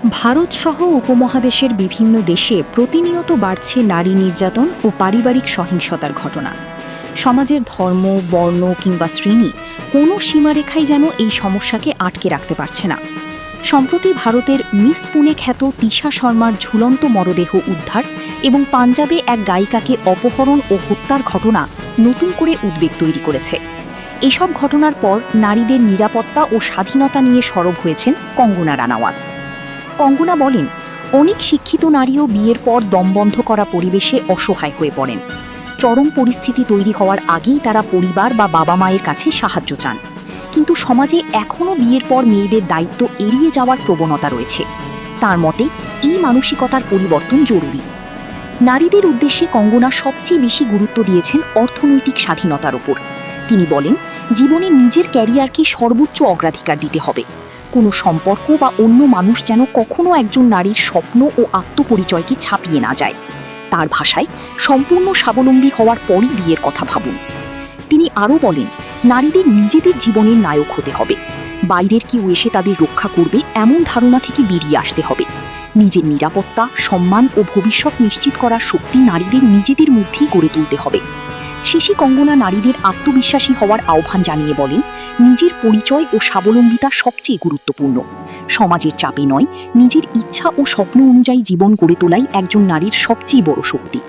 ভারতসহ উপমহাদেশের বিভিন্ন দেশে প্রতিনিয়ত বাড়ছে নারী নির্যাতন ও পারিবারিক সহিংসতার ঘটনা। সমাজের ধর্ম, বর্ণ কিংবা শ্রেণী কোনো সীমারেখাই যেন এই সমস্যাকে আটকে রাখতে পারছে না। সম্প্রতি ভারতের মিস পুনে খ্যাত তিশা শর্মার ঝুলন্ত মরদেহ উদ্ধার এবং পাঞ্জাবে এক গায়িকাকে অপহরণ ও হত্যার ঘটনা নতুন করে উদ্বেগ তৈরি করেছে। এসব ঘটনার পর নারীদের নিরাপত্তা ও স্বাধীনতা নিয়ে সরব হয়েছেন কঙ্গনা রানাওয়াত। কঙ্গনা বলেন, অনেক শিক্ষিত নারীও বিয়ের পর দমবন্ধ করা পরিবেশে অসহায় হয়ে পড়েন। চরম পরিস্থিতি তৈরি হওয়ার আগেই তারা পরিবার বা বাবা মায়ের কাছে সাহায্য চান। কিন্তু সমাজে এখনও বিয়ের পর মেয়েদের দায়িত্ব এড়িয়ে যাওয়ার প্রবণতা রয়েছে। তার মতে এই মানসিকতার পরিবর্তন জরুরি। নারীদের উদ্দেশ্যে কঙ্গনা সবচেয়ে বেশি গুরুত্ব দিয়েছেন অর্থনৈতিক স্বাধীনতার ওপর। তিনি বলেন, জীবনে নিজের ক্যারিয়ারকে সর্বোচ্চ অগ্রাধিকার দিতে হবে। কোনো সম্পর্ক বা অন্য মানুষ যেন কখনো একজন নারীর স্বপ্ন ও আত্মপরিচয়কে ছাপিয়ে না যায়। তার ভাষায়, সম্পূর্ণ স্বাবলম্বী হওয়ার পরই বিয়ের কথা ভাবুন। তিনি আরও বলেন, নারীদের নিজেদের জীবনের নায়ক হতে হবে। বাইরের কেউ এসে তাদের রক্ষা করবে এমন ধারণা থেকে বেরিয়ে আসতে হবে। নিজের নিরাপত্তা, সম্মান ও ভবিষ্যৎ নিশ্চিত করার শক্তি নারীদের নিজেদের মধ্যেই গড়ে তুলতে হবে। শেষে কঙ্গনা নারীদের আত্মবিশ্বাসী হওয়ার আহ্বান জানিয়ে বলেন, নিজের পরিচয় ও স্বাবলম্বিতা সবচেয়ে গুরুত্বপূর্ণ। সমাজের চাপে নয়, নিজের ইচ্ছা ও স্বপ্ন অনুযায়ী জীবন গড়ে তোলাই একজন নারীর সবচেয়ে বড় শক্তি।